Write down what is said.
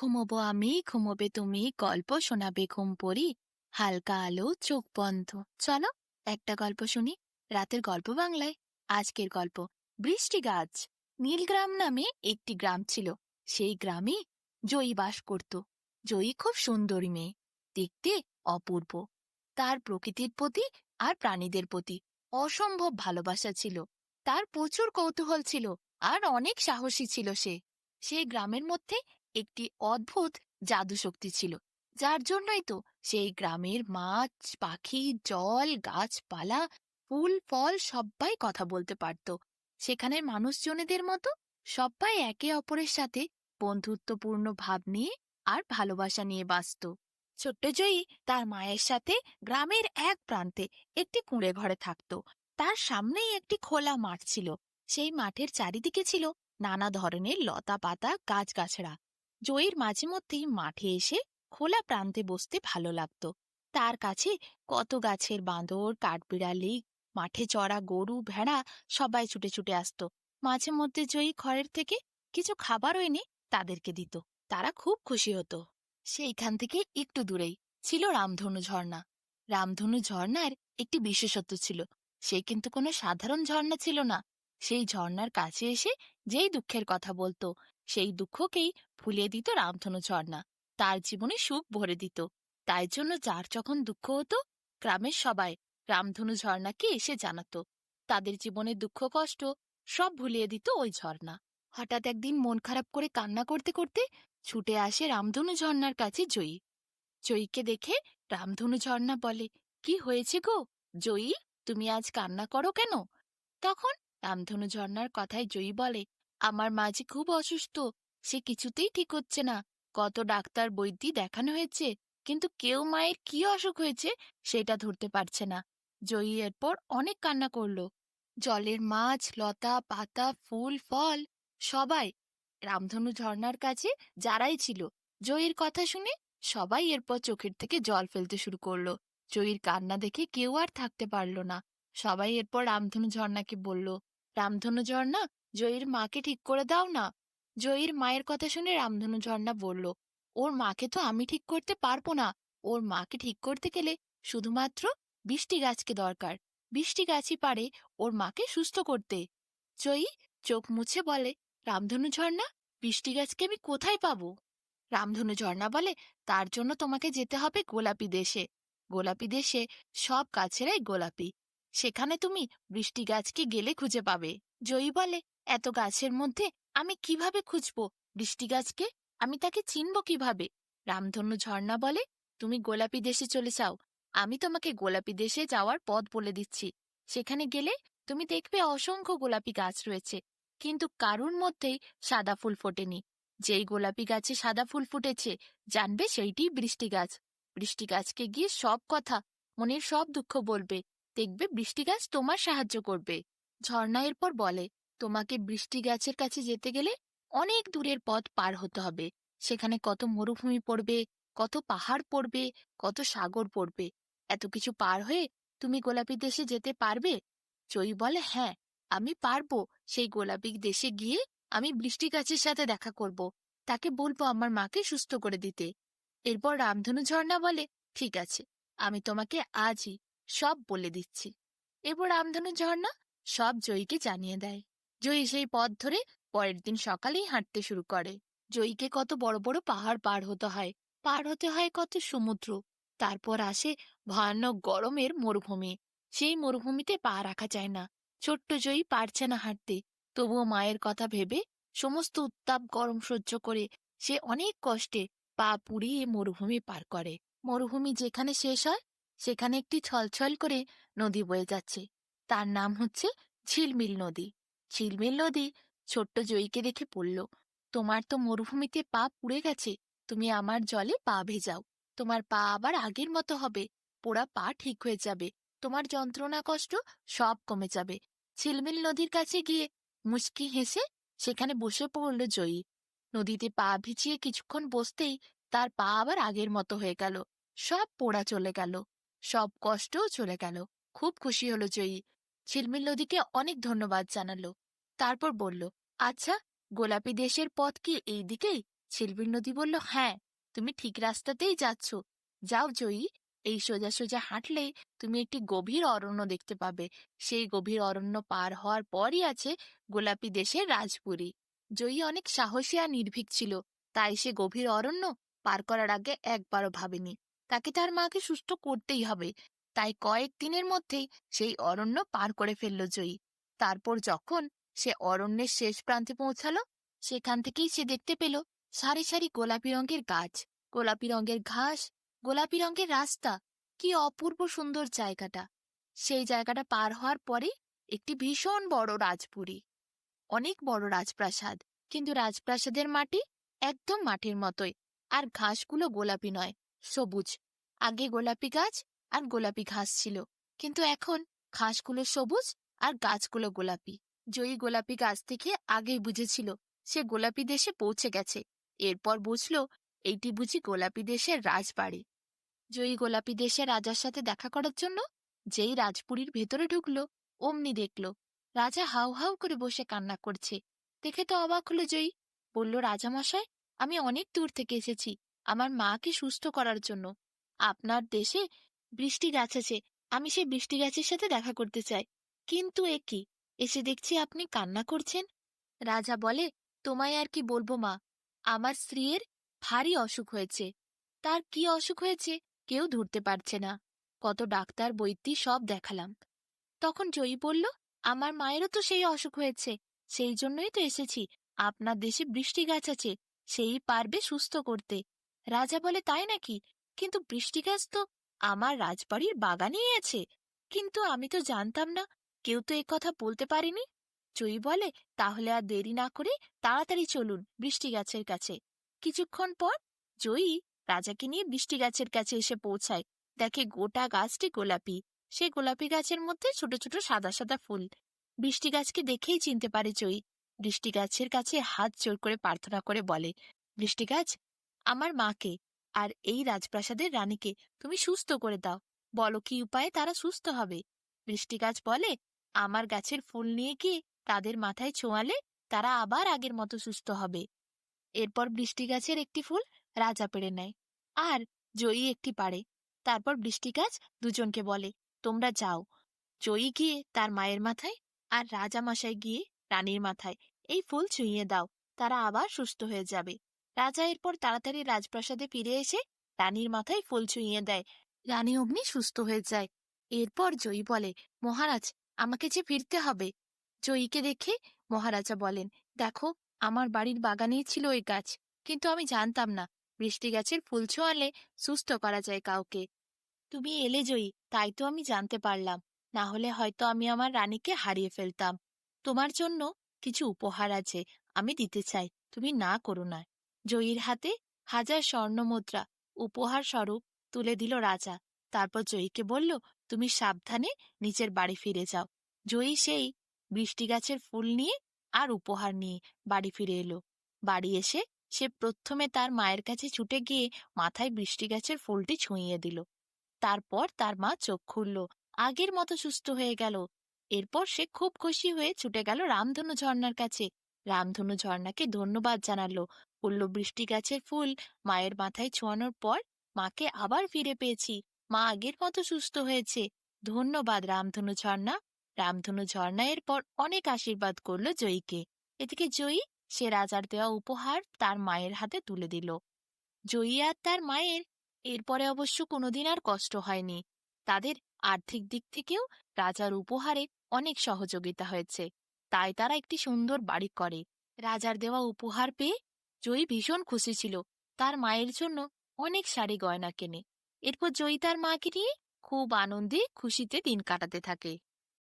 ঘুমোবো আমি, ঘুমোবে তুমি, গল্প শোনাবে ঘুম পড়ি, হালকা আলো চোখ বন্ধ। চলো একটা গল্প শুনি। রাতের গল্প বাংলায়। আজকের গল্প বৃষ্টি গাছ। নীলগ্রাম নামে একটি গ্রাম ছিল। সেই গ্রামে জয়ী বাস করত। জয়ী খুব সুন্দরী মেয়ে, দেখতে অপূর্ব। তার প্রকৃতির প্রতি আর প্রাণীদের প্রতি অসম্ভব ভালোবাসা ছিল। তার প্রচুর কৌতূহল ছিল আর অনেক সাহসী ছিল সে। সেই গ্রামের মধ্যে একটি অদ্ভুত জাদুশক্তি ছিল, যার জন্যই তো সেই গ্রামের মাছ, পাখি, জল, গাছপালা, ফুল, ফল সবাই কথা বলতে পারত। সেখানের মানুষজনেদের মতো সবাই একে অপরের সাথে বন্ধুত্বপূর্ণ ভাব নিয়ে আর ভালোবাসা নিয়ে বাঁচত। ছোট্ট জয়ী তার মায়ের সাথে গ্রামের এক প্রান্তে একটি কুঁড়ে ঘরে থাকত। তার সামনেই একটি খোলা মাঠ ছিল। সেই মাঠের চারিদিকে ছিল নানা ধরনের লতা পাতা, গাছগাছড়া। জয়ীর মাঝে মধ্যেই মাঠে এসে খোলা প্রান্তে বসতে ভালো লাগতো। তার কাছে কত গাছের বাঁদর, কাঠবিড়ালি, মাঠে চড়া গরু, ভেড়া সবাই ছুটে ছুটে আসতো। মাঝে মধ্যে জয়ী ঘরের থেকে কিছু খাবারও এনে তাদেরকে দিত। তারা খুব খুশি হতো। সেইখান থেকে একটু দূরেই ছিল রামধনু ঝর্ণা। রামধনু ঝর্ণার একটি বিশেষত্ব ছিল। সে কিন্তু কোনো সাধারণ ঝর্ণা ছিল না। সেই ঝর্ণার কাছে এসে যেই দুঃখের কথা বলতো, সেই দুঃখকেই ভুলিয়ে দিত রামধনু ঝর্ণা। তার জীবনে সুখ ভরে দিত। তাই জন্য যার যখন দুঃখ হতো, গ্রামের সবাই রামধনু ঝর্ণাকে এসে জানাতো। তাদের জীবনের দুঃখ কষ্ট সব ভুলিয়ে দিত ওই ঝর্ণা। হঠাৎ একদিন মন খারাপ করে কান্না করতে করতে ছুটে আসে রামধনু ঝর্ণার কাছে জয়ী। জয়ীকে দেখে রামধনু ঝর্ণা বলে, কি হয়েছে গো জয়ী, তুমি আজ কান্না করো কেন? তখন রামধনু ঝর্ণার কথায় জয়ী বলে, আমার মা যে খুব অসুস্থ, সে কিছুতেই ঠিক হচ্ছে না। কত ডাক্তার বৈদ্যি দেখানো হয়েছে, কিন্তু কেউ মায়ের কি অসুখ হয়েছে সেটা ধরতে পারছে না। জয়ী এরপর অনেক কান্না করলো। জলের মাছ, লতা পাতা, ফুল ফল সবাই, রামধনু ঝর্ণার কাছে যারাই ছিল, জয়ীর কথা শুনে সবাই এরপর চোখের থেকে জল ফেলতে শুরু করলো। জয়ীর কান্না দেখে কেউ আর থাকতে পারল না। সবাই এরপর রামধনু ঝর্ণাকে বলল, রামধনু ঝর্ণা, জয়ীর মাকে ঠিক করে দাও না। জয়ীর মায়ের কথা শুনে রামধনু ঝর্ণা বলল, ওর মাকে তো আমি ঠিক করতে পারবো না। ওর মাকে ঠিক করতে গেলে শুধুমাত্র বৃষ্টি গাছকে দরকার। বৃষ্টি গাছই পারে ওর মাকে সুস্থ করতে। জয়ী চোখ মুছে বলে, রামধনু ঝর্ণা, বৃষ্টি গাছকে আমি কোথায় পাবো? রামধনু ঝর্ণা বলে, তার জন্য তোমাকে যেতে হবে গোলাপি দেশে। গোলাপি দেশে সব গাছেরাই গোলাপি। সেখানে তুমি বৃষ্টি গাছকে গেলে খুঁজে পাবে। জয়ী বলে, এত গাছের মধ্যে আমি কিভাবে খুঁজবো বৃষ্টি গাছকে? আমি তাকে চিনব কিভাবে? রামধনু ঝর্ণা বলে, তুমি গোলাপি দেশে চলে যাও। আমি তোমাকে গোলাপি দেশে যাওয়ার পথ বলে দিচ্ছি। সেখানে গেলে তুমি দেখবে অসংখ্য গোলাপি গাছ রয়েছে, কিন্তু কারুর মধ্যেই সাদা ফুল ফোটেনি। যেই গোলাপি গাছে সাদা ফুল ফুটেছে, জানবে সেইটি বৃষ্টি গাছ। বৃষ্টি গাছকে গিয়ে সব কথা, মনের সব দুঃখ বলবে। দেখবে বৃষ্টি গাছ তোমার সাহায্য করবে। ঝর্ণা এরপর বলে, তোমাকে বৃষ্টি গাছের কাছে যেতে গেলে অনেক দূরের পথ পার হতে হবে। সেখানে কত মরুভূমি পড়বে, কত পাহাড় পড়বে, কত সাগর পড়বে। এত কিছু পার হয়ে তুমি গোলাপি দেশে যেতে পারবে? জয়ী বলে, হ্যাঁ, আমি পারবো। সেই গোলাপি দেশে গিয়ে আমি বৃষ্টি গাছের সাথে দেখা করব। তাকে বলবো আমার মাকে সুস্থ করে দিতে। এরপর রামধনু ঝর্ণা বলে, ঠিক আছে, আমি তোমাকে আজই সব বলে দিচ্ছি। এরপর রামধনু ঝর্ণা সব জয়ীকে জানিয়ে দেয়। জয়ী সেই পথ ধরে পরের দিন সকালেই হাঁটতে শুরু করে। জয়ীকে কত বড় বড় পাহাড় পার হতে হয়, পার হতে হয় কত সমুদ্র। তারপর আসে ভয়ানক গরমের মরুভূমি। সেই মরুভূমিতে পা রাখা যায় না। ছোট্ট জয়ী পারছে না হাঁটতে। তবুও মায়ের কথা ভেবে সমস্ত উত্তাপ গরম সহ্য করে সে অনেক কষ্টে পা পুড়িয়ে মরুভূমি পার করে। মরুভূমি যেখানে শেষ হয়, সেখানে একটি ছলছল করে নদী বয়ে যাচ্ছে। তার নাম হচ্ছে ঝিলমিল নদী। ঝিলমিল নদী ছোট্ট জয়ীকে দেখে বলল, তোমার তো মরুভূমিতে পা পুড়ে গেছে, তুমি আমার জলে পা ভেজাও। তোমার পা আবার আগের মতো হবে। পোড়া পা ঠিক হয়ে যাবে। তোমার যন্ত্রণা কষ্ট সব কমে যাবে। ঝিলমিল নদীর কাছে গিয়ে মুচকি হেসে সেখানে বসে পড়ল জয়ী। নদীতে পা ভিজিয়ে কিছুক্ষণ বসতেই তার পা আবার আগের মতো হয়ে গেল। সব পোড়া চলে গেল, সব কষ্টও চলে গেল। খুব খুশি হলো জয়ী। ঝিলমিল নদীকে অনেক ধন্যবাদ জানালো। তারপর বলল, আচ্ছা, গোলাপি দেশের পথ কি এই দিকেই? ঝিলমিল নদী বলল, হ্যাঁ, তুমি ঠিক রাস্তাতেই যাচ্ছ। যাও জয়ী, এই সোজা সোজা হাঁটলেই তুমি একটি গভীর অরণ্য দেখতে পাবে। সেই গভীর অরণ্য পার হওয়ার পরই আছে গোলাপি দেশের রাজপুরী। জয়ী অনেক সাহসী আর নির্ভীক ছিল, তাই সে গভীর অরণ্য পার করার আগে একবারও ভাবেনি তাকে তার মাকে সুস্থ করতেই হবে। তাই কয়েক দিনের মধ্যেই সেই অরণ্য পার করে ফেলল জয়ী। তারপর যখন সে অরণ্যের শেষ প্রান্তে পৌঁছালো, সেখান থেকেই সে দেখতে পেল সারি সারি গোলাপি রঙের গাছ, গোলাপি রঙের ঘাস, গোলাপি রঙের রাস্তা। কি অপূর্ব সুন্দর জায়গাটা! সেই জায়গাটা পার হওয়ার পরে একটি ভীষণ বড় রাজপুরী, অনেক বড় রাজপ্রাসাদ। কিন্তু রাজপ্রাসাদের মাটি একদম মাটির মতোই, আর ঘাসগুলো গোলাপি নয়, সবুজ। আগে গোলাপি গাছ আর গোলাপি ঘাস ছিল, কিন্তু এখন ঘাসগুলো সবুজ আর গাছগুলো গোলাপি। জয়ী গোলাপি গাছ থেকে আগেই বুঝেছিল সে গোলাপি দেশে পৌঁছে গেছে। এরপর বুঝল এইটি বুঝি গোলাপি দেশের রাজবাড়ি। জয়ী গোলাপি দেশের রাজার সাথে দেখা করার জন্য যেই রাজপুরীর ভেতরে ঢুকলো, অমনি দেখল রাজা হাউ হাউ করে বসে কান্না করছে। দেখে তো অবাক হলো জয়ী। বলল, রাজামশাই, আমি অনেক দূর থেকে এসেছি আমার মাকে সুস্থ করার জন্য। আপনার দেশে বৃষ্টি গাছ আছে, আমি সেই বৃষ্টি গাছের সাথে দেখা করতে চাই। কিন্তু এ কি, এসে দেখছি আপনি কান্না করছেন। রাজা বলে, তোমায় আর কি বলবো মা, আমার স্ত্রীর ভারী অসুখ হয়েছে। তার কি অসুখ হয়েছে কেউ ধরতে পারছে না। কত ডাক্তার বৈদ্যি সব দেখালাম। তখন জয়ী বলল, আমার মায়েরও তো সেই অসুখ হয়েছে, সেই জন্যই তো এসেছি। আপনার দেশে বৃষ্টি গাছ আছে, সেই পারবে সুস্থ করতে। রাজা বলে, তাই নাকি? কিন্তু বৃষ্টি গাছ তো আমার রাজবাড়ির বাগানেই আছে। কিন্তু আমি তো জানতাম না, কেউ তো এ কথা বলতে পারেনি। জয়ী বলে, তাহলে আর দেরি না করে তাড়াতাড়ি চলুন বৃষ্টি গাছের কাছে। কিছুক্ষণ পর জয়ী রাজাকে নিয়ে বৃষ্টি গাছের কাছে এসে পৌঁছায়। দেখে গোটা গাছটি গোলাপি। সেই গোলাপি গাছের মধ্যে ছোট ছোট সাদা সাদা ফুল। বৃষ্টি গাছকে দেখেই চিনতে পারে জয়ী। বৃষ্টি গাছের কাছে হাত জোর করে প্রার্থনা করে বলে, বৃষ্টি গাছ, আমার মাকে আর এই রাজপ্রাসাদের রানীকে তুমি সুস্থ করে দাও। বলো কি উপায়ে তারা সুস্থ হবে। বৃষ্টি গাছ বলে, আমার গাছের ফুল নিয়ে গিয়ে তাদের মাথায় ছোঁয়ালে তারা আবার আগের মতো সুস্থ হবে। এরপর বৃষ্টি গাছের একটি ফুল রাজা পেড়ে নেয়, আর জয়ী একটি পাড়ে। তারপর বৃষ্টি গাছ দুজনকে বলে, তোমরা যাও। জয়ী গিয়ে তার মায়ের মাথায়, আর রাজামশাই গিয়ে রানীর মাথায় এই ফুল ছুঁইয়ে দাও, তারা আবার সুস্থ হয়ে যাবে। রাজা এরপর তাড়াতাড়ি রাজপ্রাসাদে ফিরে এসে রানীর মাথায় ফুল ছুঁইয়ে দেয়। রানী অমনি সুস্থ হয়ে যায়। এরপর জয়ী বলে, মহারাজ, আমাকে যে ফিরতে হবে। জয়ীকে দেখে মহারাজা বলেন, দেখো, আমার বাড়ির বাগানেই ছিল ওই গাছ, কিন্তু আমি জানতাম না বৃষ্টি গাছের ফুল ছোঁয়ালে সুস্থ করা যায় কাউকে। তুমি এলে জয়ী, তাই তো আমি জানতে পারলাম, না হলে হয়তো আমি আমার রানীকে হারিয়ে ফেলতাম। তোমার জন্য কিছু উপহার আছে, আমি দিতে চাই, তুমি না করো না। জয়ীর হাতে 1000 স্বর্ণ মুদ্রা উপহার স্বরূপ তুলে দিল রাজা। তারপর জয়ীকে বলল, তুমি সাবধানে নিচের বাড়ি ফিরে যাও। জয়ী সেই বৃষ্টি গাছের ফুল নিয়ে আর উপহার নিয়ে বাড়ি ফিরে এলো। বাড়ি এসে সে প্রথমে তার মায়ের কাছে ছুটে গিয়ে মাথায় বৃষ্টি গাছের ফুলটি ছুঁইয়ে দিল। তারপর তার মা চোখ খুলল, আগের মতো সুস্থ হয়ে গেল। এরপর সে খুব খুশি হয়ে ছুটে গেল রামধনু ঝর্ণার কাছে। রামধনু ঝর্ণাকে ধন্যবাদ জানালো, বলল, বৃষ্টি গাছের ফুল মায়ের মাথায় ছোঁয়ানোর পর মাকে আবার ফিরে পেয়েছি, মা আগের মতো সুস্থ হয়েছে। ধন্যবাদ রামধনু ঝর্ণা। রামধনু ঝর্ণা এরপর অনেক আশীর্বাদ করলো জয়ীকে। এদিকে জয়ী সে রাজার দেওয়া উপহার তার মায়ের হাতে তুলে দিল। জয়ী আর তার মায়ের এরপরে অবশ্য কোনোদিন আর কষ্ট হয়নি। তাদের আর্থিক দিক থেকেও রাজার উপহারে অনেক সহযোগিতা হয়েছে। তাই তারা একটি সুন্দর বাড়ি করে। রাজার দেওয়া উপহার পেয়ে জয়ী ভীষণ খুশি ছিল। তার মায়ের জন্য অনেক শাড়ি গয়না কেনে। এরপর জয়ী তার মাকে নিয়ে খুব আনন্দে খুশিতে দিন কাটাতে থাকে।